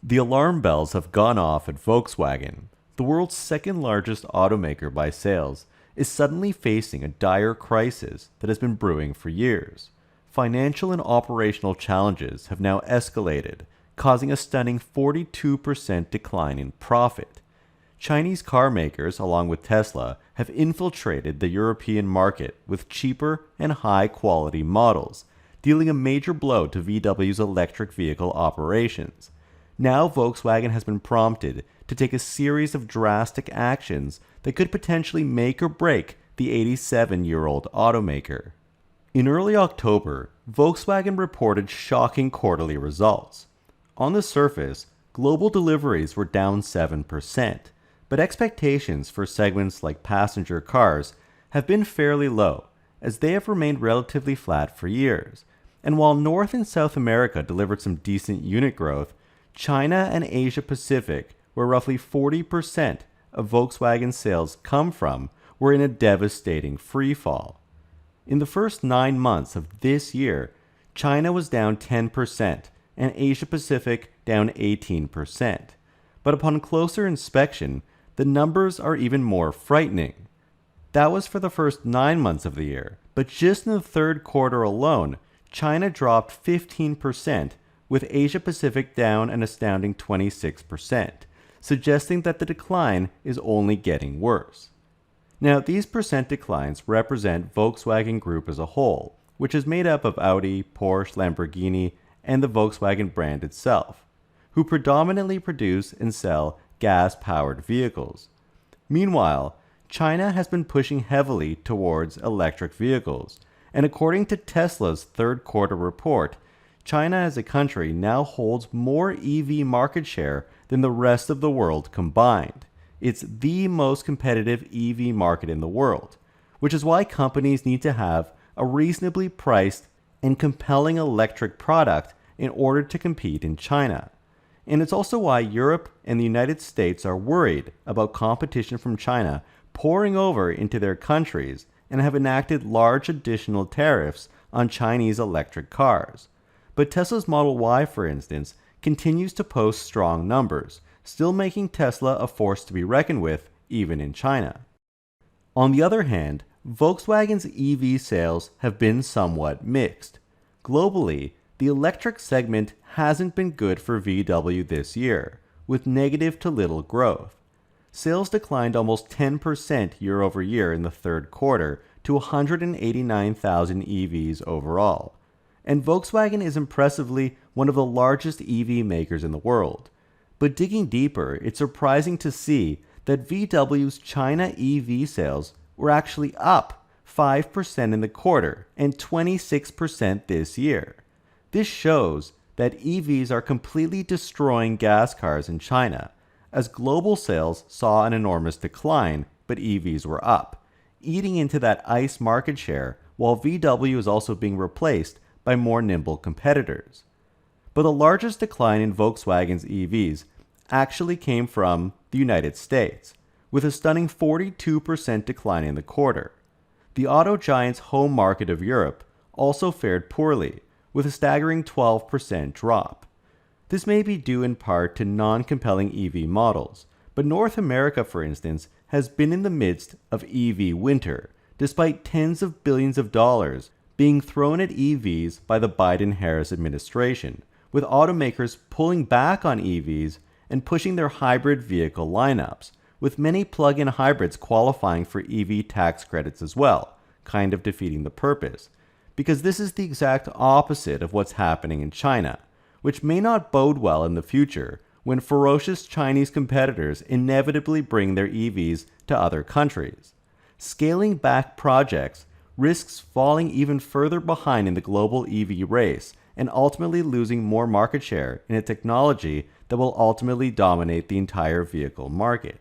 The alarm bells have gone off at Volkswagen. The world's second largest automaker by sales is suddenly facing a dire crisis that has been brewing for years. Financial and operational challenges have now escalated, causing a stunning 42% decline in profit. Chinese car makers, along with Tesla, have infiltrated the European market with cheaper and high-quality models, dealing a major blow to VW's electric vehicle operations. Now Volkswagen has been prompted to take a series of drastic actions that could potentially make or break the 87-year-old automaker. In early October, Volkswagen reported shocking quarterly results. On the surface, global deliveries were down 7%, but expectations for segments like passenger cars have been fairly low, as they have remained relatively flat for years. And while North and South America delivered some decent unit growth, China and Asia Pacific, where roughly 40% of Volkswagen sales come from, were in a devastating freefall. In the first 9 months of this year, China was down 10% and Asia Pacific down 18%. But upon closer inspection, the numbers are even more frightening. That was for the first 9 months of the year, but just in the third quarter alone, China dropped 15%, with Asia Pacific down an astounding 26%, suggesting that the decline is only getting worse. Now, these percent declines represent Volkswagen Group as a whole, which is made up of Audi, Porsche, Lamborghini, and the Volkswagen brand itself, who predominantly produce and sell gas-powered vehicles. Meanwhile, China has been pushing heavily towards electric vehicles, and according to Tesla's third quarter report, China as a country now holds more EV market share than the rest of the world combined. It's the most competitive EV market in the world, which is why companies need to have a reasonably priced and compelling electric product in order to compete in China. And it's also why Europe and the United States are worried about competition from China pouring over into their countries and have enacted large additional tariffs on Chinese electric cars. But Tesla's Model Y, for instance, continues to post strong numbers, still making Tesla a force to be reckoned with even in China. On the other hand, Volkswagen's EV sales have been somewhat mixed. Globally, the electric segment hasn't been good for VW this year, with negative to little growth. Sales declined almost 10% year over year in the third quarter to 189,000 EVs overall. And Volkswagen is impressively one of the largest EV makers in the world. But digging deeper, it's surprising to see that VW's China EV sales were actually up 5% in the quarter and 26% this year. This shows that EVs are completely destroying gas cars in China, as global sales saw an enormous decline, but EVs were up, eating into that ICE market share, while VW is also being replaced by more nimble competitors. But the largest decline in Volkswagen's EVs actually came from the United States, with a stunning 42% decline in the quarter. The auto giant's home market of Europe also fared poorly, with a staggering 12% drop. This may be due in part to non-compelling EV models, but North America, for instance, has been in the midst of EV winter, despite tens of billions of dollars being thrown at EVs by the Biden-Harris administration, with automakers pulling back on EVs and pushing their hybrid vehicle lineups, with many plug-in hybrids qualifying for EV tax credits as well, kind of defeating the purpose, because this is the exact opposite of what's happening in China, which may not bode well in the future when ferocious Chinese competitors inevitably bring their EVs to other countries. Scaling back projects risks falling even further behind in the global EV race and ultimately losing more market share in a technology that will ultimately dominate the entire vehicle market.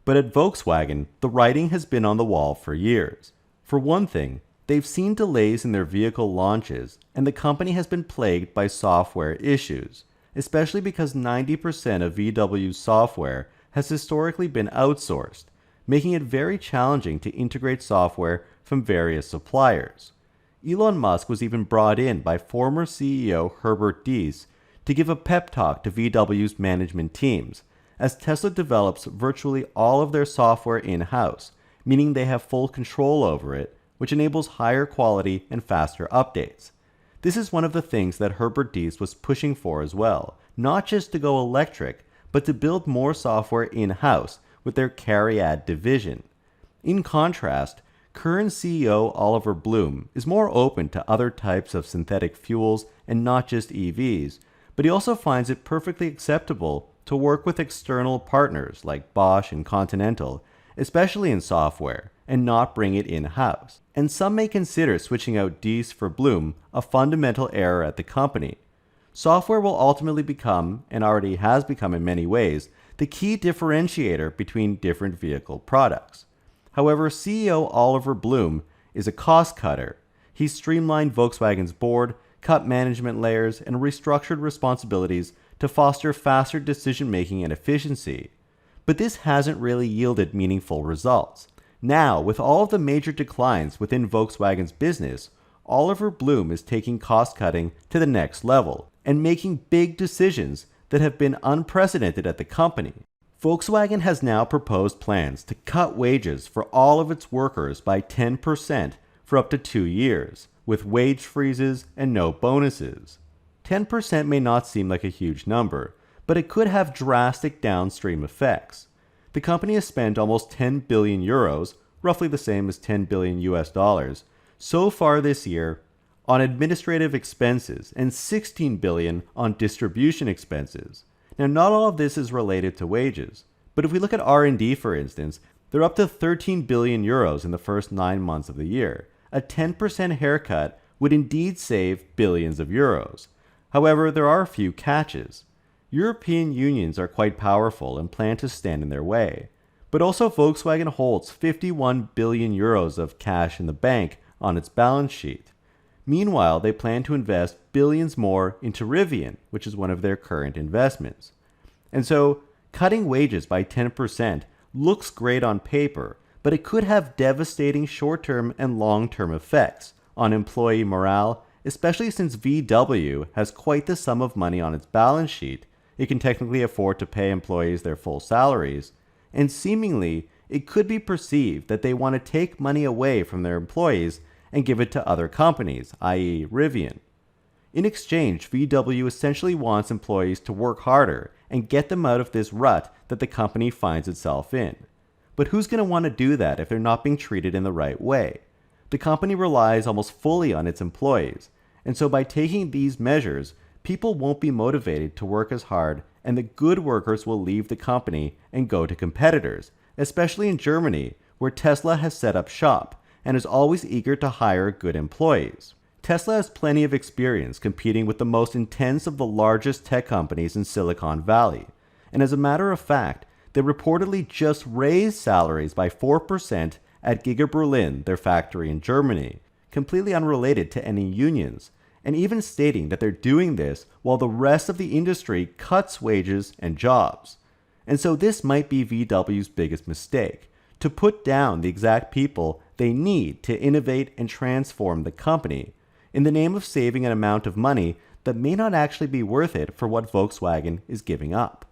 But at Volkswagen, the writing has been on the wall for years. For one thing, they've seen delays in their vehicle launches, and the company has been plagued by software issues, especially because 90% of VW's software has historically been outsourced, making it very challenging to integrate software from various suppliers. Elon Musk was even brought in by former CEO Herbert Diess to give a pep talk to VW's management teams, as Tesla develops virtually all of their software in-house, meaning they have full control over it, which enables higher quality and faster updates. This is one of the things that Herbert Diess was pushing for as well, not just to go electric, but to build more software in-house with their CARIAD division. In contrast, current CEO Oliver Blume is more open to other types of synthetic fuels and not just EVs, but he also finds it perfectly acceptable to work with external partners like Bosch and Continental, especially in software, and not bring it in-house. And some may consider switching out Diess for Blume a fundamental error at the company. Software will ultimately become, and already has become in many ways, the key differentiator between different vehicle products. However, CEO Oliver Blume is a cost cutter. He streamlined Volkswagen's board, cut management layers, and restructured responsibilities to foster faster decision-making and efficiency. But this hasn't really yielded meaningful results. Now, with all of the major declines within Volkswagen's business, Oliver Blume is taking cost-cutting to the next level and making big decisions that have been unprecedented at the company. Volkswagen has now proposed plans to cut wages for all of its workers by 10% for up to 2 years, with wage freezes and no bonuses. 10% may not seem like a huge number, but it could have drastic downstream effects. The company has spent almost 10 billion euros, roughly the same as 10 billion US dollars, so far this year on administrative expenses and 16 billion on distribution expenses. Now, not all of this is related to wages, but if we look at R&D, for instance, they're up to 13 billion euros in the first 9 months of the year. A 10% haircut would indeed save billions of euros. However, there are a few catches. European unions are quite powerful and plan to stand in their way. But also Volkswagen holds 51 billion euros of cash in the bank on its balance sheet. Meanwhile, they plan to invest billions more into Rivian, which is one of their current investments. And so, cutting wages by 10% looks great on paper, but it could have devastating short-term and long-term effects on employee morale, especially since VW has quite the sum of money on its balance sheet. It can technically afford to pay employees their full salaries, and seemingly it could be perceived that they want to take money away from their employees and give it to other companies, i.e. Rivian. In exchange, VW essentially wants employees to work harder and get them out of this rut that the company finds itself in. But who's going to want to do that if they're not being treated in the right way? The company relies almost fully on its employees, and so by taking these measures, people won't be motivated to work as hard, and the good workers will leave the company and go to competitors, especially in Germany, where Tesla has set up shop and is always eager to hire good employees. Tesla has plenty of experience competing with the most intense of the largest tech companies in Silicon Valley, and as a matter of fact, they reportedly just raised salaries by 4% at Giga Berlin, their factory in Germany, completely unrelated to any unions, and even stating that they're doing this while the rest of the industry cuts wages and jobs. And so this might be VW's biggest mistake, to put down the exact people they need to innovate and transform the company, in the name of saving an amount of money that may not actually be worth it for what Volkswagen is giving up.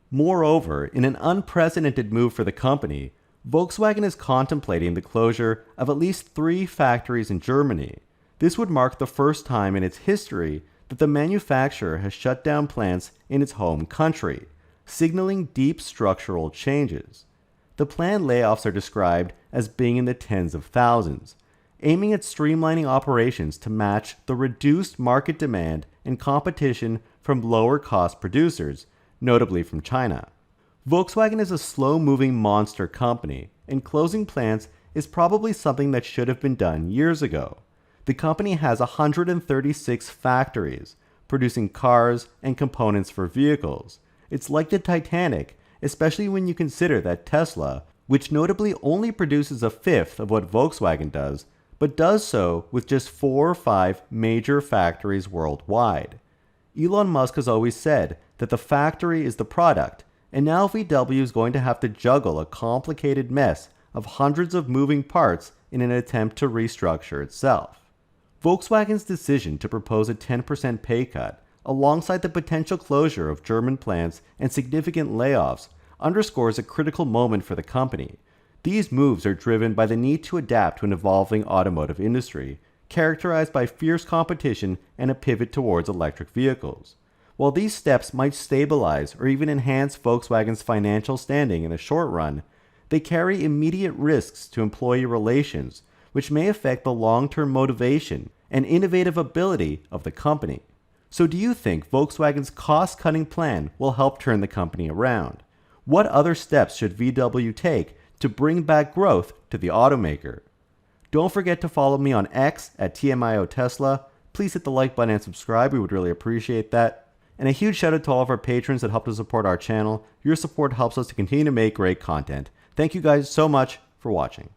Moreover, in an unprecedented move for the company, Volkswagen is contemplating the closure of at least 3 factories in Germany. This would mark the first time in its history that the manufacturer has shut down plants in its home country, signaling deep structural changes. The planned layoffs are described as being in the tens of thousands, aiming at streamlining operations to match the reduced market demand and competition from lower-cost producers, notably from China. Volkswagen is a slow-moving monster company, and closing plants is probably something that should have been done years ago. The company has 136 factories, producing cars and components for vehicles. It's like the Titanic, especially when you consider that Tesla, which notably only produces a fifth of what Volkswagen does, but does so with just 4 or 5 major factories worldwide. Elon Musk has always said that the factory is the product, and now VW is going to have to juggle a complicated mess of hundreds of moving parts in an attempt to restructure itself. Volkswagen's decision to propose a 10% pay cut, alongside the potential closure of German plants and significant layoffs, underscores a critical moment for the company. These moves are driven by the need to adapt to an evolving automotive industry, characterized by fierce competition and a pivot towards electric vehicles. While these steps might stabilize or even enhance Volkswagen's financial standing in the short run, they carry immediate risks to employee relations, which may affect the long-term motivation and innovative ability of the company. So do you think Volkswagen's cost-cutting plan will help turn the company around? What other steps should VW take to bring back growth to the automaker? Don't forget to follow me on X at TMIOTesla. Please hit the like button and subscribe. We would really appreciate that. And a huge shout out to all of our patrons that help to support our channel. Your support helps us to continue to make great content. Thank you guys so much for watching.